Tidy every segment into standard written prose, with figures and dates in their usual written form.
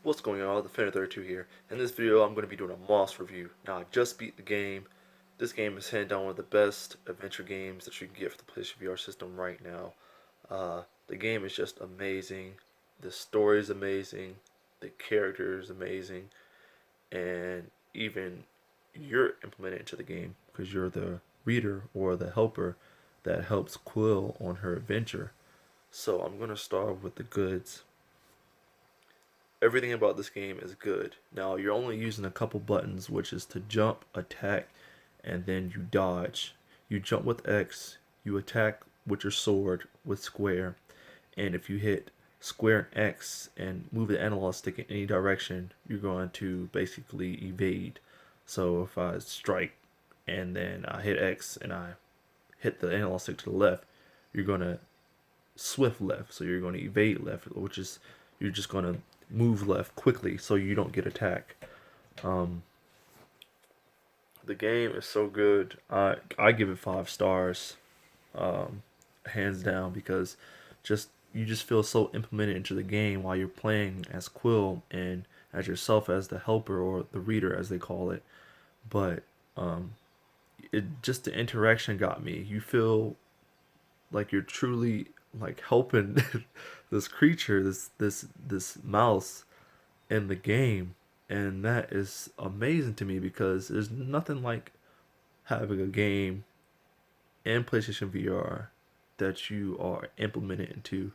What's going on? Defender32 here. In this video, I'm going to be doing a Moss review. Now, I just beat the game. This game is hands down one of the best adventure games that you can get for the PSVR system right now. The game is just amazing. The story is amazing. The character is amazing. And even you're implemented into the game because you're the reader or the helper that helps Quill on her adventure. So I'm going to start with the goods. Everything about this game is good. Now, you're only using a couple buttons, which is to jump, attack, and then you dodge. You jump with X, you attack with your sword with square, and if you hit square and X and move the analog stick in any direction, you're going to basically evade. So if I strike and then I hit X and I hit the analog stick to the left, you're going to swift left. So you're going to evade left, which is you're just going to move left quickly so you don't get attacked. The game is so good. I give it 5 stars, hands down, because just you just feel so implemented into the game while you're playing as Quill and as yourself as the helper or the reader as they call it. But it just the interaction got me. You feel like you're truly like helping this creature, this mouse in the game, and that is amazing to me because there's nothing like having a game in PlayStation VR that you are implemented into.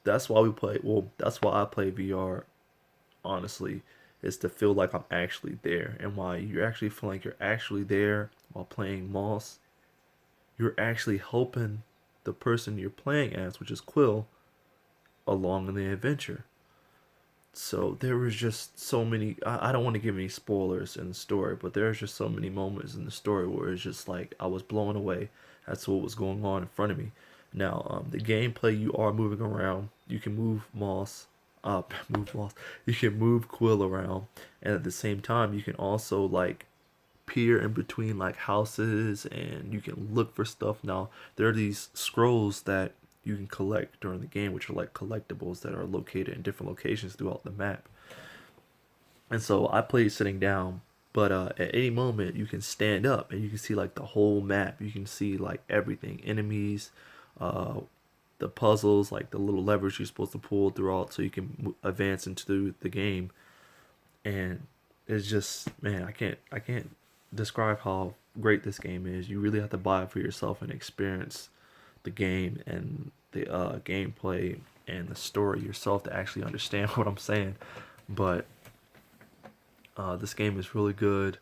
That's why we play. Well, that's why I play VR. Honestly, is to feel like I'm actually there, and why you actually feel like you're actually there while playing Moss. You're actually helping the person you're playing as, which is Quill, along in the adventure. So there was just so many. I don't want to give any spoilers in the story, but there's just so many moments in the story where it's just like I was blown away as to what was going on in front of me. Now, the gameplay, you are moving around. You can move Moss, move Moss. You can move Quill around, and at the same time, you can also like peer in between like houses and you can look for stuff. Now, there are these scrolls that you can collect during the game, which are like collectibles that are located in different locations throughout the map. And so I played sitting down, but at any moment you can stand up and you can see like the whole map. You can see like everything, enemies, uh, the puzzles, like the little levers you're supposed to pull throughout, so you can advance into the game. And it's just, man, I can't describe how great this game is. You really have to buy it for yourself and experience the game and the gameplay and the story yourself to actually understand what I'm saying. But this game is really good.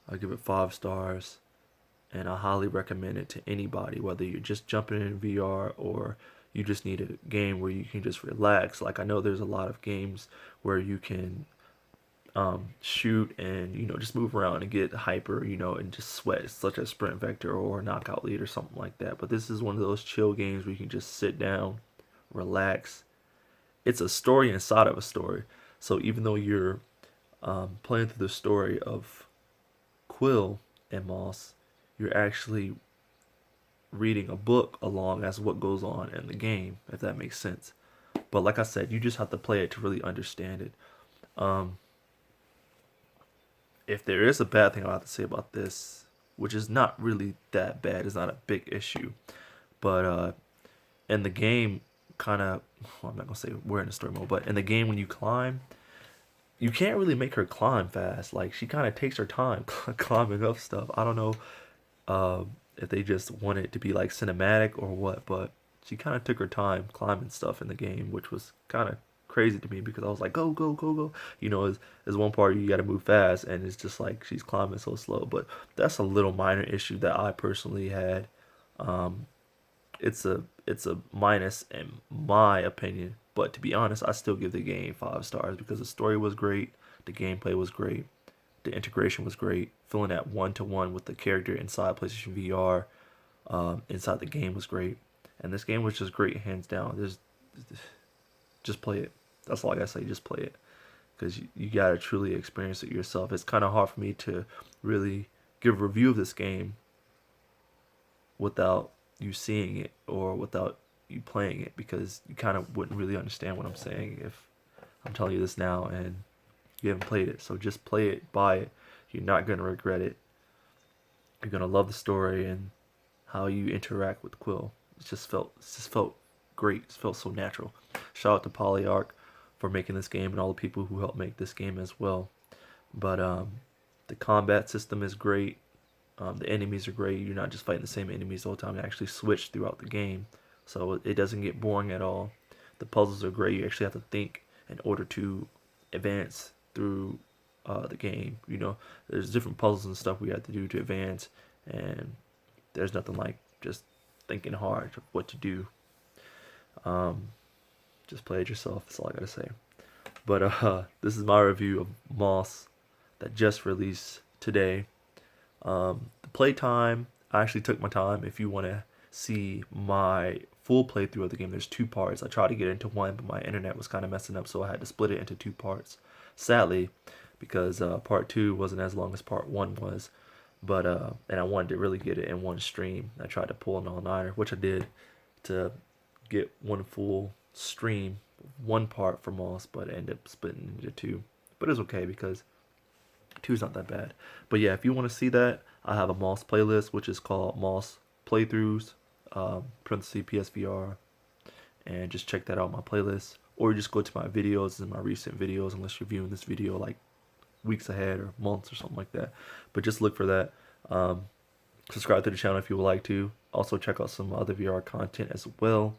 I give it 5 stars, and I highly recommend it to anybody, whether you're just jumping in VR or you just need a game where you can just relax. Like I know there's a lot of games where you can shoot and just move around and get hyper, and just sweat, such as Sprint Vector or Knockout Lead or something like that. But this is one of those chill games where you can just sit down, relax. It's a story inside of a story. So even though you're playing through the story of Quill and Moss, you're actually reading a book along as what goes on in the game, if that makes sense. But like I said, you just have to play it to really understand it. Um, if there is a bad thing I have to say about this, which is not really that bad, it's not a big issue, but in the game, kind of, well, I'm not gonna say we're in the story mode, but in the game when you climb, you can't really make her climb fast. Like she kind of takes her time climbing up stuff. I don't know if they just wanted it to be like cinematic or what, but she kind of took her time climbing stuff in the game, which was kind of crazy to me because I was like, go, go, go, go. As one part you got to move fast, and it's just like she's climbing so slow. But that's a little minor issue that I personally had. Um, it's a minus in my opinion, but to be honest, I still give the game 5 stars because the story was great, the gameplay was great, the integration was great. Feeling that 1-to-1 with the character inside PlayStation VR, inside the game was great, and this game was just great hands down. Just play it. That's all I gotta say. Just play it because you gotta truly experience it yourself. It's kind of hard for me to really give a review of this game without you seeing it or without you playing it because you kind of wouldn't really understand what I'm saying if I'm telling you this now, and you haven't played it, so just play it, buy it. You're not gonna regret it. You're gonna love the story and how you interact with Quill. It just felt great. It felt so natural. Shout out to Polyarc for making this game and all the people who helped make this game as well. But the combat system is great. The enemies are great. You're not just fighting the same enemies all the time. You actually switch throughout the game, so it doesn't get boring at all. The puzzles are great. You actually have to think in order to advance through the game. There's different puzzles and stuff we have to do to advance, and there's nothing like just thinking hard of what to do. Um, just play it yourself. That's all I gotta say. But this is my review of Moss that just released today. The playtime, I actually took my time. If you want to see my full playthrough of the game, there's two parts. I tried to get into one, but my internet was kind of messing up, so I had to split it into two parts. Sadly, because part two wasn't as long as part one was, but and I wanted to really get it in one stream. I tried to pull an all-nighter, which I did, to get one full stream, one part for Moss, but I ended up splitting into two. But it's okay because two's not that bad. But yeah, if you want to see that, I have a Moss playlist, which is called Moss Playthroughs, parenthesis PSVR, and just check that out, my playlist. Or just go to my videos and my recent videos, unless you're viewing this video like weeks ahead or months or something like that. But just look for that. Subscribe to the channel if you would like to. Also check out some other VR content as well,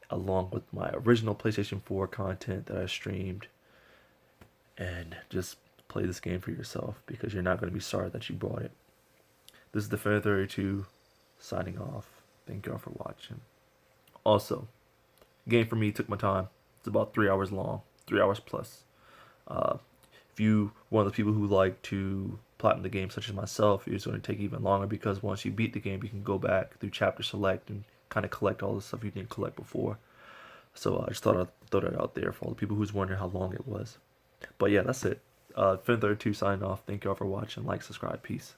along with my original PlayStation 4 content that I streamed. And just play this game for yourself, because you're not going to be sorry that you bought it. This is Defender 32 signing off. Thank y'all for watching. Also, game for me took my time. It's about 3 hours long, 3 hours plus. If you one of the people who like to platinum the game, such as myself, it's going to take even longer, because once you beat the game, you can go back through chapter select and kind of collect all the stuff you didn't collect before. So I just thought I'd throw that out there for all the people who's wondering how long it was. But yeah, that's it. Defender 32 signing off. Thank y'all for watching. Like, subscribe. Peace.